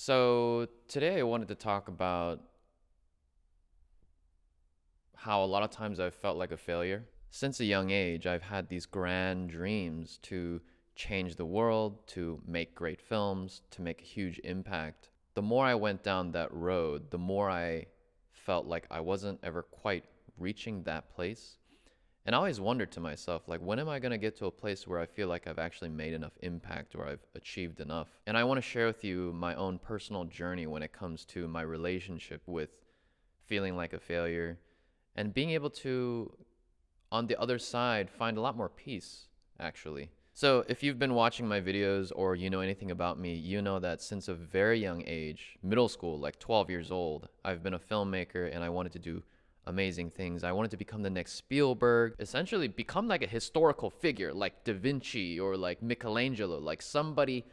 So today I wanted to talk about how a lot of times I've felt like a failure. Since a young age, I've had these grand dreams to change the world, to make great films, to make a huge impact. The more I went down that road, the more I felt like I wasn't ever quite reaching that place. And I always wondered to myself, like, when am I going to get to a place where I feel like I've actually made enough impact or I've achieved enough? And I want to share with you my own personal journey when it comes to my relationship with feeling like a failure and being able to, on the other side, find a lot more peace, actually. So, if you've been watching my videos or you know anything about me, you know that since a very young age, middle school, like 12 years old, I've been a filmmaker and I wanted to do amazing things. I wanted to become the next Spielberg, essentially become like a historical figure like Da Vinci or like Michelangelo, like somebody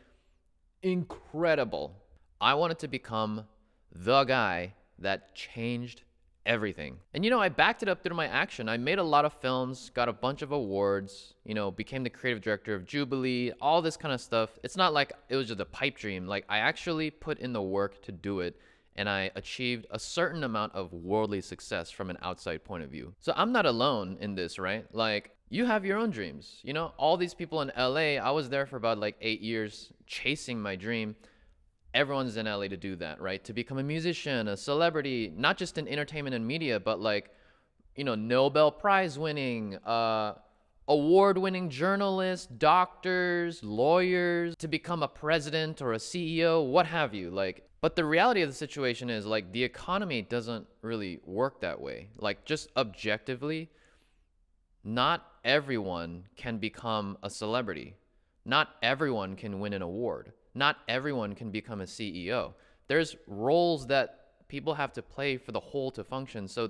incredible. I wanted to become the guy that changed everything. And I backed it up through my action. I made a lot of films, got a bunch of awards, became the creative director of Jubilee, all this kind of stuff. It's not like it was just a pipe dream. Like, I actually put in the work to do it, and I achieved a certain amount of worldly success from an outside point of view. So I'm not alone in this, right? Like, you have your own dreams. All these people in LA, I was there for about like 8 years chasing my dream. Everyone's in LA to do that, right? To become a musician, a celebrity, not just in entertainment and media, but like, Nobel Prize winning, award winning journalists, doctors, lawyers, to become a president or a CEO, what have you. Like, but the reality of the situation is, like, the economy doesn't really work that way. Like, just objectively, not everyone can become a celebrity. Not everyone can win an award. Not everyone can become a CEO. There's roles that people have to play for the whole to function. So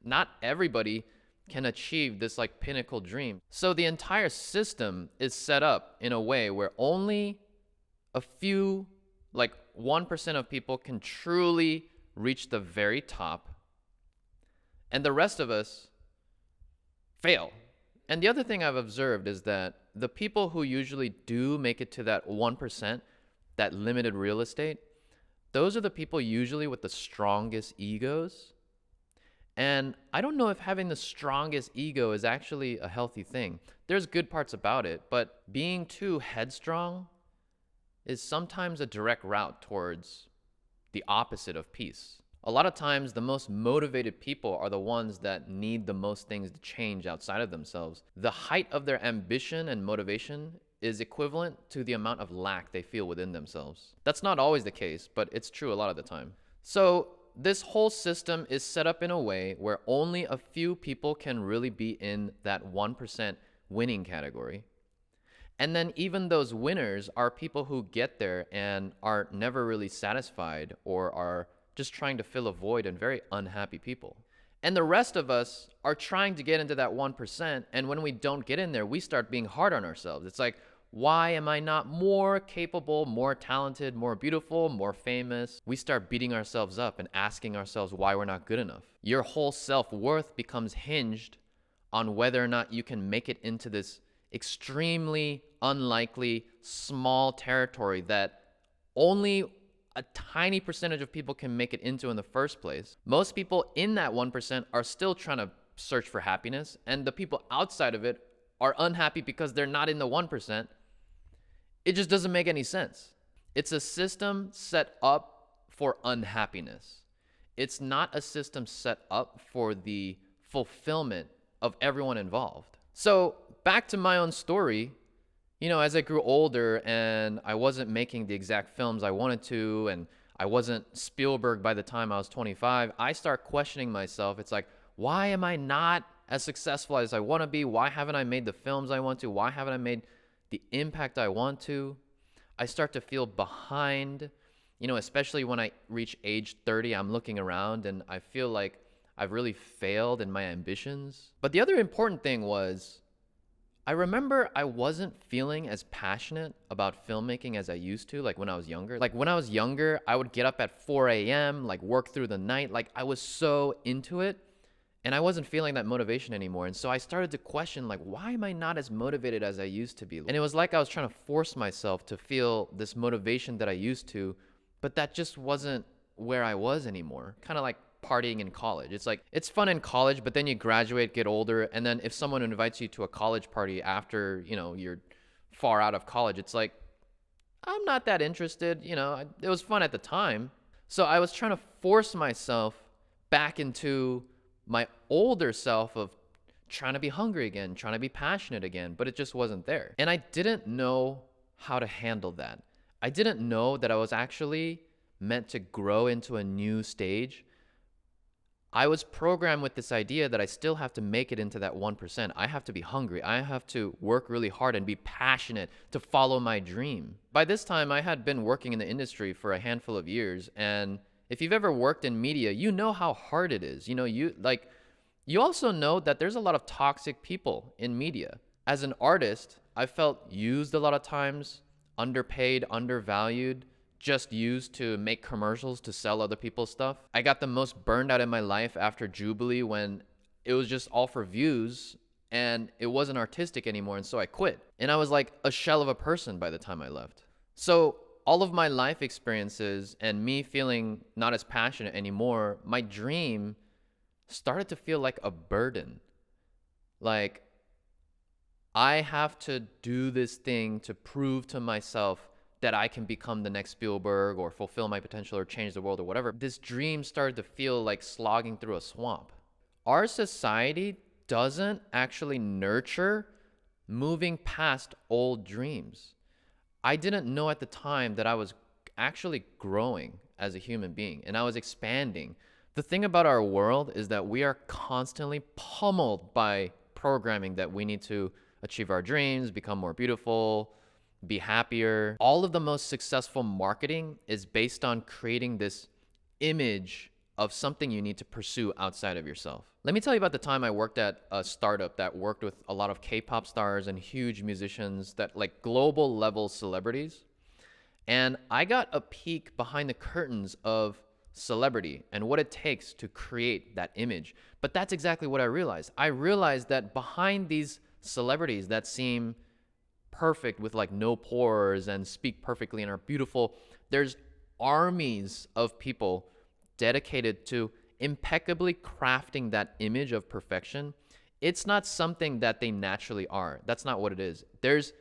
not everybody can achieve this like pinnacle dream. So the entire system is set up in a way where only a few, like 1% of people, can truly reach the very top, and the rest of us fail. And the other thing I've observed is that the people who usually do make it to that 1%, that limited real estate, those are the people usually with the strongest egos. And I don't know if having the strongest ego is actually a healthy thing. There's good parts about it, but being too headstrong is sometimes a direct route towards the opposite of peace. A lot of times, the most motivated people are the ones that need the most things to change outside of themselves. The height of their ambition and motivation is equivalent to the amount of lack they feel within themselves. That's not always the case, but it's true a lot of the time. So this whole system is set up in a way where only a few people can really be in that 1% winning category. And then even those winners are people who get there and are never really satisfied or are just trying to fill a void, and very unhappy people. And the rest of us are trying to get into that 1%. And when we don't get in there, we start being hard on ourselves. It's like, why am I not more capable, more talented, more beautiful, more famous? We start beating ourselves up and asking ourselves why we're not good enough. Your whole self-worth becomes hinged on whether or not you can make it into this extremely unlikely small territory that only a tiny percentage of people can make it into in the first place. Most people in that 1% are still trying to search for happiness, and the people outside of it are unhappy because they're not in the 1%. It just doesn't make any sense. It's a system set up for unhappiness. It's not a system set up for the fulfillment of everyone involved. So back to my own story, as I grew older and I wasn't making the exact films I wanted to, and I wasn't Spielberg by the time I was 25, I start questioning myself. It's like, why am I not as successful as I want to be? Why haven't I made the films I want to? Why haven't I made the impact I want to? I start to feel behind, especially when I reach age 30. I'm looking around and I feel like I've really failed in my ambitions. But the other important thing was, I remember I wasn't feeling as passionate about filmmaking as I used to, like when I was younger. Like when I was younger, I would get up at 4 a.m., like work through the night. Like I was so into it, and I wasn't feeling that motivation anymore. And so I started to question, like, why am I not as motivated as I used to be? And it was like I was trying to force myself to feel this motivation that I used to But that just wasn't where I was anymore. Kind of like partying in college. It's like, it's fun in college, but then you graduate, get older, and then if someone invites you to a college party after, you're far out of college, it's like, I'm not that interested. It was fun at the time. So I was trying to force myself back into my older self of trying to be hungry again, trying to be passionate again, but it just wasn't there. And I didn't know how to handle that. I didn't know that I was actually meant to grow into a new stage. I was programmed with this idea that I still have to make it into that 1%. I have to be hungry. I have to work really hard and be passionate to follow my dream. By this time, I had been working in the industry for a handful of years. And if you've ever worked in media, you know how hard it is. You also know that there's a lot of toxic people in media. As an artist, I felt used a lot of times, underpaid, undervalued, just used to make commercials to sell other people's stuff. I got the most burned out in my life after Jubilee, when it was just all for views and it wasn't artistic anymore, and so I quit. And I was like a shell of a person by the time I left. So all of my life experiences and me feeling not as passionate anymore, my dream started to feel like a burden. Like, I have to do this thing to prove to myself that I can become the next Spielberg or fulfill my potential or change the world or whatever. This dream started to feel like slogging through a swamp. Our society doesn't actually nurture moving past old dreams. I didn't know at the time that I was actually growing as a human being, and I was expanding. The thing about our world is that we are constantly pummeled by programming that we need to achieve our dreams, become more beautiful, be happier. All of the most successful marketing is based on creating this image of something you need to pursue outside of yourself. Let me tell you about the time I worked at a startup that worked with a lot of K-pop stars and huge musicians, that like global level celebrities. And I got a peek behind the curtains of celebrity and what it takes to create that image. But that's exactly what I realized. I realized that behind these celebrities that seem perfect with like no pores and speak perfectly and are beautiful, there's armies of people dedicated to impeccably crafting that image of perfection. It's not something that they naturally are. That's not what it is. There's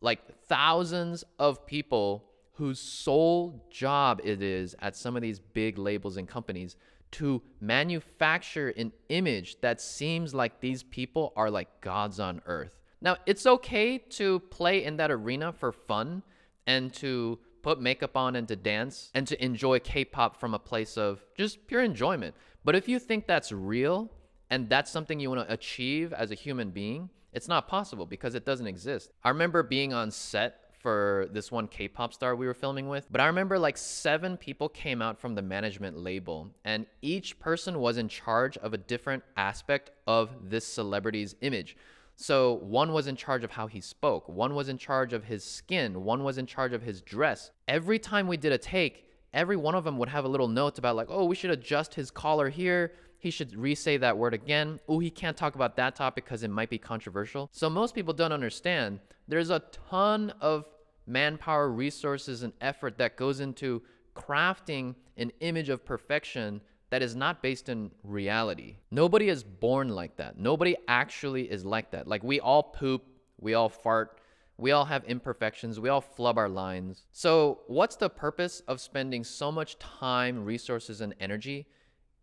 like thousands of people whose sole job it is at some of these big labels and companies to manufacture an image that seems like these people are like gods on earth. Now, it's okay to play in that arena for fun and to put makeup on and to dance and to enjoy K-pop from a place of just pure enjoyment. But if you think that's real and that's something you want to achieve as a human being, it's not possible because it doesn't exist. I remember being on set for this one K-pop star we were filming with, but I remember like 7 people came out from the management label, and each person was in charge of a different aspect of this celebrity's image. So one was in charge of how he spoke, one was in charge of his skin, one was in charge of his dress. Every time we did a take, every one of them would have a little note about like, oh, we should adjust his collar here. He should re-say that word again. Oh, he can't talk about that topic because it might be controversial. So most people don't understand. There's a ton of manpower, resources, and effort that goes into crafting an image of perfection that is not based in reality. Nobody is born like that. Nobody actually is like that. Like, we all poop, we all fart, we all have imperfections, we all flub our lines. So what's the purpose of spending so much time, resources, and energy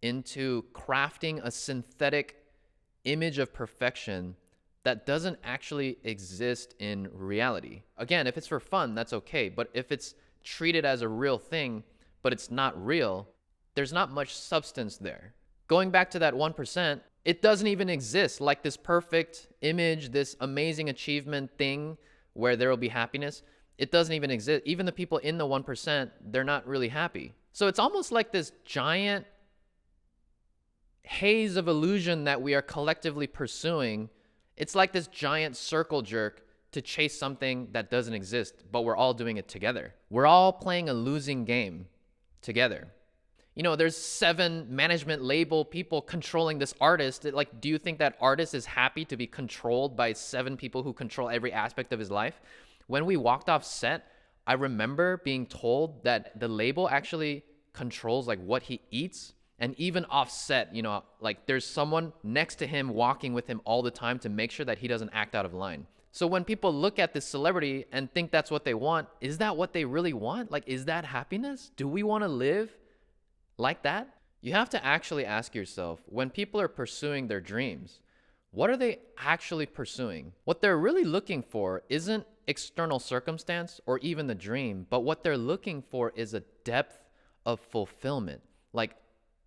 into crafting a synthetic image of perfection that doesn't actually exist in reality? Again, if it's for fun, that's okay. But if it's treated as a real thing, but it's not real, there's not much substance there. Going back to that 1%, it doesn't even exist. Like this perfect image, this amazing achievement thing where there will be happiness, it doesn't even exist. Even the people in the 1%, they're not really happy. So it's almost like this giant haze of illusion that we are collectively pursuing. It's like this giant circle jerk to chase something that doesn't exist, but we're all doing it together. We're all playing a losing game together. You know, there's 7 management label people controlling this artist. Like, do you think that artist is happy to be controlled by 7 people who control every aspect of his life? When we walked off set, I remember being told that the label actually controls like what he eats and even offset, like there's someone next to him walking with him all the time to make sure that he doesn't act out of line. So when people look at this celebrity and think that's what they want, is that what they really want? Like, is that happiness? Do we want to live like that? You have to actually ask yourself, when people are pursuing their dreams, what are they actually pursuing? What they're really looking for isn't external circumstance or even the dream, but what they're looking for is a depth of fulfillment, like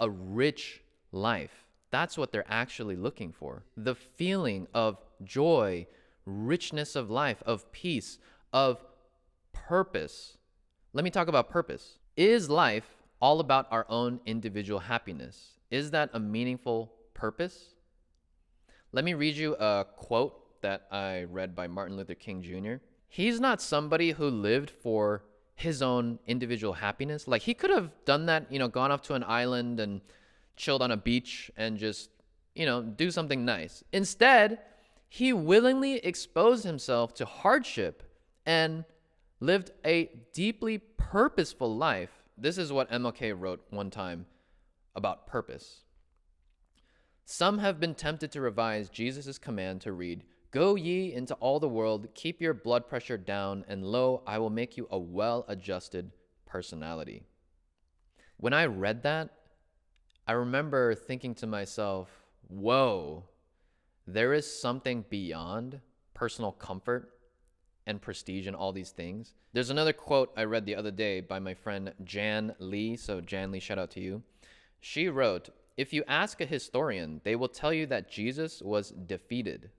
a rich life. That's what they're actually looking for. The feeling of joy, richness of life, of peace, of purpose. Let me talk about purpose. Is life all about our own individual happiness? Is that a meaningful purpose? Let me read you a quote that I read by Martin Luther King Jr. He's not somebody who lived for his own individual happiness. Like, he could have done that, gone off to an island and chilled on a beach and just, do something nice. Instead, he willingly exposed himself to hardship and lived a deeply purposeful life. This is what MLK wrote one time about purpose. Some have been tempted to revise Jesus' command to read, "Go ye into all the world, keep your blood pressure down, and lo, I will make you a well-adjusted personality." When I read that, I remember thinking to myself, whoa, there is something beyond personal comfort and prestige and all these things. There's another quote I read the other day by my friend Jan Lee. So Jan Lee, shout out to you. She wrote, "If you ask a historian, they will tell you that Jesus was defeated."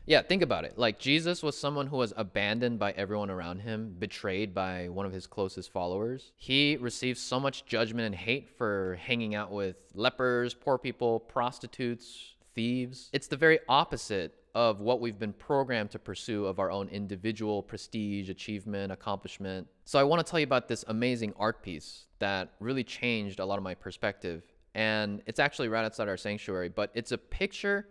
Yeah, think about it. Like, Jesus was someone who was abandoned by everyone around him, betrayed by one of his closest followers. He received so much judgment and hate for hanging out with lepers, poor people, prostitutes, thieves. It's the very opposite of what we've been programmed to pursue of our own individual prestige, achievement, accomplishment. So I want to tell you about this amazing art piece that really changed a lot of my perspective. And it's actually right outside our sanctuary, but it's a picture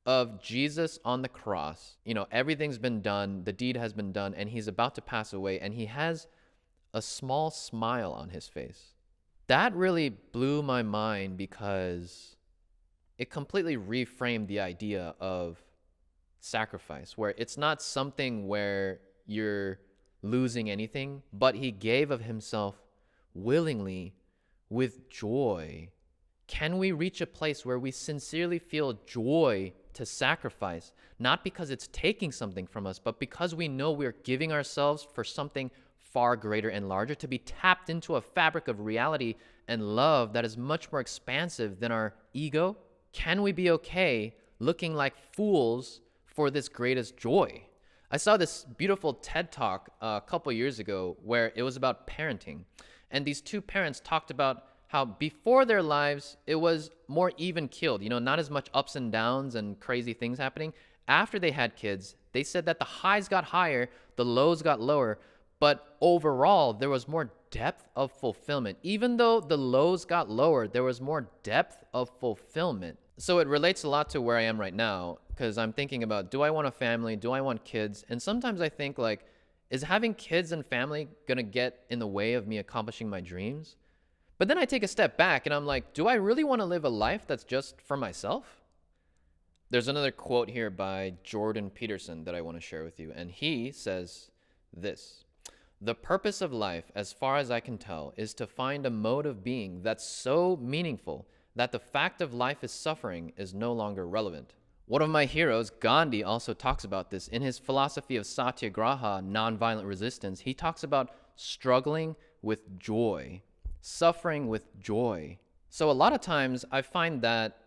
of Jesus on the cross. Everything's been done, the deed has been done, and he's about to pass away, and he has a small smile on his face. That really blew my mind because it completely reframed the idea of sacrifice, where it's not something where you're losing anything, but he gave of himself willingly with joy. Can we reach a place where we sincerely feel joy to sacrifice, not because it's taking something from us, but because we know we're giving ourselves for something far greater and larger, to be tapped into a fabric of reality and love that is much more expansive than our ego? Can we be okay looking like fools for this greatest joy? I saw this beautiful TED Talk a couple years ago where it was about parenting. And these two parents talked about how before their lives, it was more even keeled, not as much ups and downs and crazy things happening. After they had kids, they said that the highs got higher, the lows got lower, but overall, there was more depth of fulfillment. Even though the lows got lower, there was more depth of fulfillment. So it relates a lot to where I am right now, because I'm thinking about, do I want a family? Do I want kids? And sometimes I think, like, is having kids and family gonna get in the way of me accomplishing my dreams? But then I take a step back and I'm like, do I really want to live a life that's just for myself? There's another quote here by Jordan Peterson that I want to share with you. And he says this: "The purpose of life, as far as I can tell, is to find a mode of being that's so meaningful that the fact of life is suffering is no longer relevant." One of my heroes, Gandhi, also talks about this. In his philosophy of satyagraha, nonviolent resistance, he talks about struggling with joy. Suffering with joy. So a lot of times I find that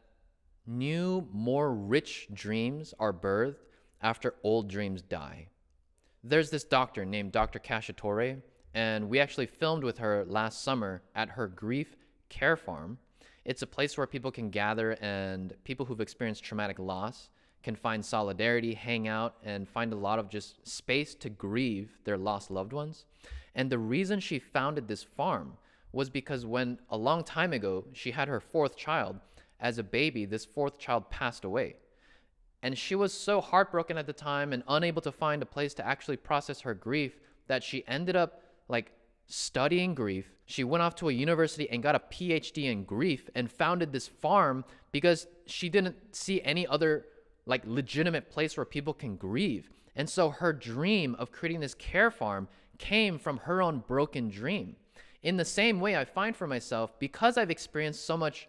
new, more rich dreams are birthed after old dreams die. There's this doctor named Dr. Cacciatore, and we actually filmed with her last summer at her grief care farm. It's a place where people can gather, and people who've experienced traumatic loss can find solidarity, hang out, and find a lot of just space to grieve their lost loved ones. And the reason she founded this farm was because when a long time ago she had her fourth child, as a baby, this fourth child passed away. And she was so heartbroken at the time and unable to find a place to actually process her grief that she ended up like studying grief. She went off to a university and got a PhD in grief and founded this farm because she didn't see any other like legitimate place where people can grieve. And so her dream of creating this care farm came from her own broken dream. In the same way, I find for myself, because I've experienced so much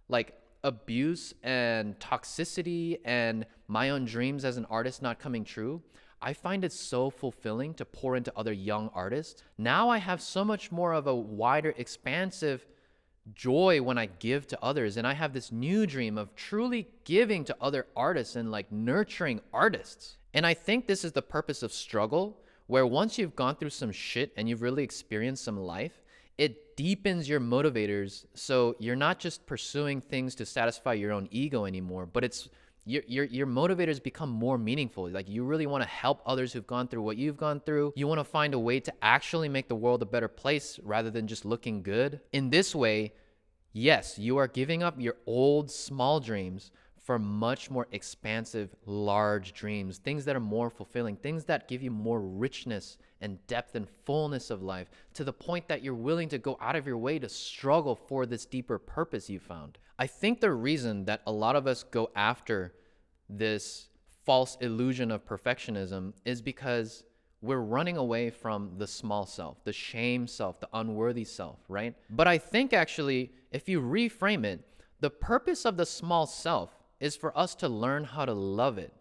like abuse and toxicity and my own dreams as an artist not coming true, I find it so fulfilling to pour into other young artists. Now I have so much more of a wider, expansive joy when I give to others. And I have this new dream of truly giving to other artists and like nurturing artists. And I think this is the purpose of struggle, where once you've gone through some shit and you've really experienced some life, it deepens your motivators. So you're not just pursuing things to satisfy your own ego anymore, but it's your motivators become more meaningful. Like you really want to help others who've gone through what you've gone through. You want to find a way to actually make the world a better place rather than just looking good. In this way, yes, you are giving up your old small dreams for much more expansive, large dreams, things that are more fulfilling, things that give you more richness and depth and fullness of life, to the point that you're willing to go out of your way to struggle for this deeper purpose you found. I think the reason that a lot of us go after this false illusion of perfectionism is because we're running away from the small self, the shame self, the unworthy self, right? But I think actually, if you reframe it, the purpose of the small self is for us to learn how to love it.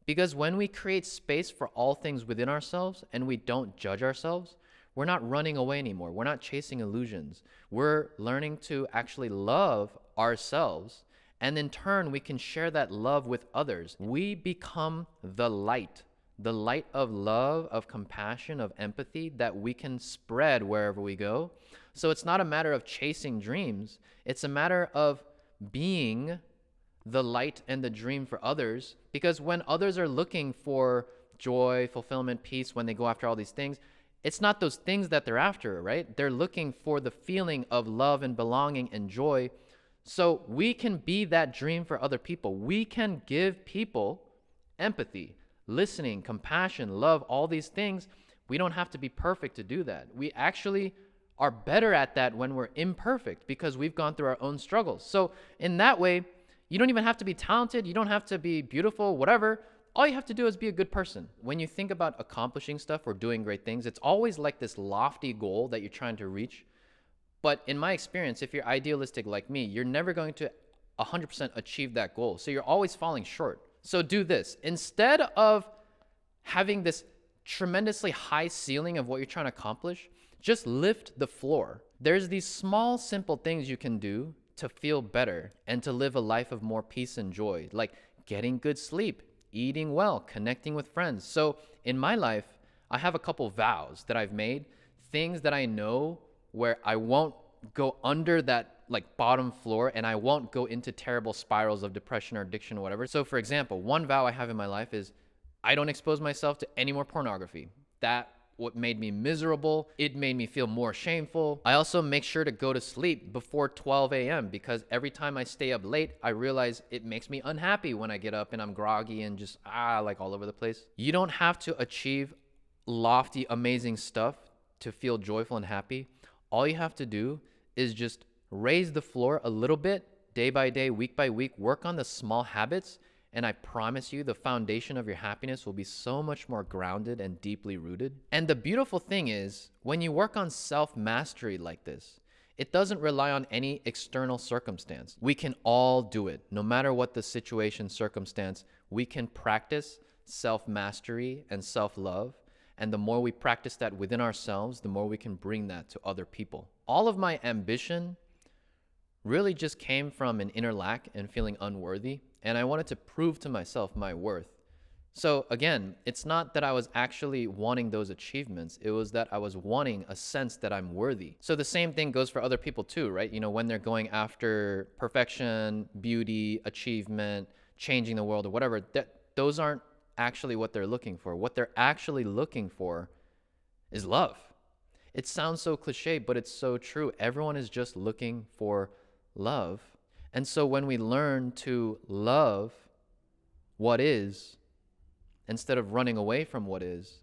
Because when we create space for all things within ourselves and we don't judge ourselves, we're not running away anymore. We're not chasing illusions. We're learning to actually love ourselves. And in turn, we can share that love with others. We become the light of love, of compassion, of empathy that we can spread wherever we go. So it's not a matter of chasing dreams. It's a matter of being the light and the dream for others. Because when others are looking for joy, fulfillment, peace, when they go after all these things, it's not those things that they're after, right? They're looking for the feeling of love and belonging and joy. So we can be that dream for other people. We can give people empathy, listening, compassion, love, all these things. We don't have to be perfect to do that. We actually are better at that when we're imperfect because we've gone through our own struggles. So in that way, you don't even have to be talented. You don't have to be beautiful, whatever. All you have to do is be a good person. When you think about accomplishing stuff or doing great things, it's always like this lofty goal that you're trying to reach. But in my experience, if you're idealistic like me, you're never going to 100% achieve that goal. So you're always falling short. So do this. Instead of having this tremendously high ceiling of what you're trying to accomplish, just lift the floor. There's these small, simple things you can do to feel better and to live a life of more peace and joy, like getting good sleep, eating well, connecting with friends. So in my life, I have a couple vows that I've made, things that I know where I won't go under that like bottom floor and I won't go into terrible spirals of depression or addiction or whatever. So for example, one vow I have in my life is I don't expose myself to any more pornography. That what made me miserable. It made me feel more shameful. I also make sure to go to sleep before 12 a.m. because every time I stay up late, I realize it makes me unhappy when I get up and I'm groggy and just like all over the place. You don't have to achieve lofty, amazing stuff to feel joyful and happy. All you have to do is just raise the floor a little bit, day by day, week by week, work on the small habits, and I promise you the foundation of your happiness will be so much more grounded and deeply rooted. And the beautiful thing is, when you work on self-mastery like this, it doesn't rely on any external circumstance. We can all do it. No matter what the situation, circumstance, we can practice self-mastery and self-love. And the more we practice that within ourselves, the more we can bring that to other people. All of my ambition really just came from an inner lack and feeling unworthy. And I wanted to prove to myself my worth. So again, it's not that I was actually wanting those achievements. It was that I was wanting a sense that I'm worthy. So the same thing goes for other people too, right? You know, when they're going after perfection, beauty, achievement, changing the world or whatever, those aren't actually what they're looking for. What they're actually looking for is love. It sounds so cliche, but it's so true. Everyone is just looking for love. And so when we learn to love what is, instead of running away from what is,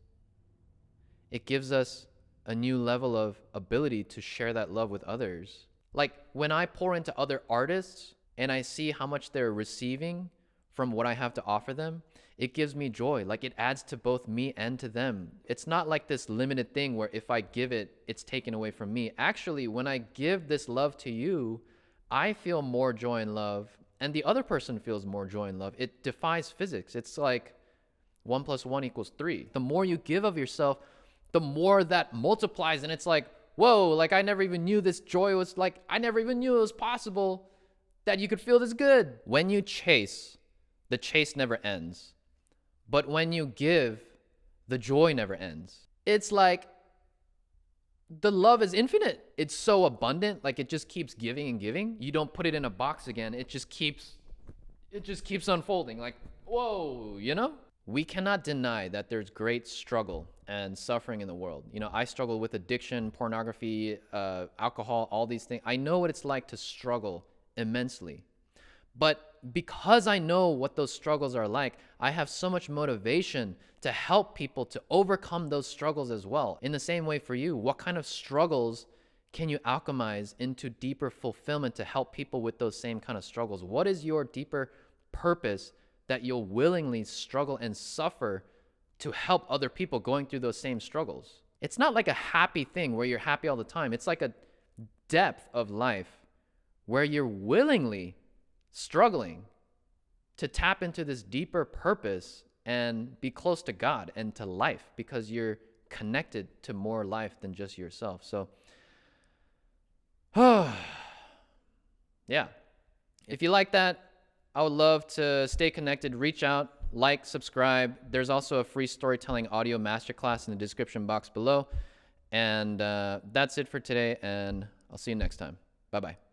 it gives us a new level of ability to share that love with others. Like when I pour into other artists and I see how much they're receiving from what I have to offer them, it gives me joy. Like it adds to both me and to them. It's not like this limited thing where if I give it, it's taken away from me. Actually, when I give this love to you, I feel more joy and love, and the other person feels more joy and love. It defies physics. It's like 1 + 1 = 3. The more you give of yourself, the more that multiplies. And it's like, whoa, like I never even knew this joy was like, I never even knew it was possible that you could feel this good. When you chase, the chase never ends. But when you give, the joy never ends. It's like the love is infinite. It's so abundant. Like it just keeps giving and giving. You don't put it in a box again. It just keeps unfolding. Like, whoa, you know? We cannot deny that there's great struggle and suffering in the world. You know, I struggle with addiction, pornography, alcohol, all these things. I know what it's like to struggle immensely. But because I know what those struggles are like, I have so much motivation to help people to overcome those struggles as well. In the same way for you, what kind of struggles can you alchemize into deeper fulfillment to help people with those same kind of struggles? What is your deeper purpose that you'll willingly struggle and suffer to help other people going through those same struggles? It's not like a happy thing where you're happy all the time. It's like a depth of life where you're willingly struggling to tap into this deeper purpose and be close to God and to life, because you're connected to more life than just yourself. So, yeah. If you like that, I would love to stay connected. Reach out, like, subscribe. There's also a free storytelling audio masterclass in the description box below. And that's it for today, and I'll see you next time. Bye-bye.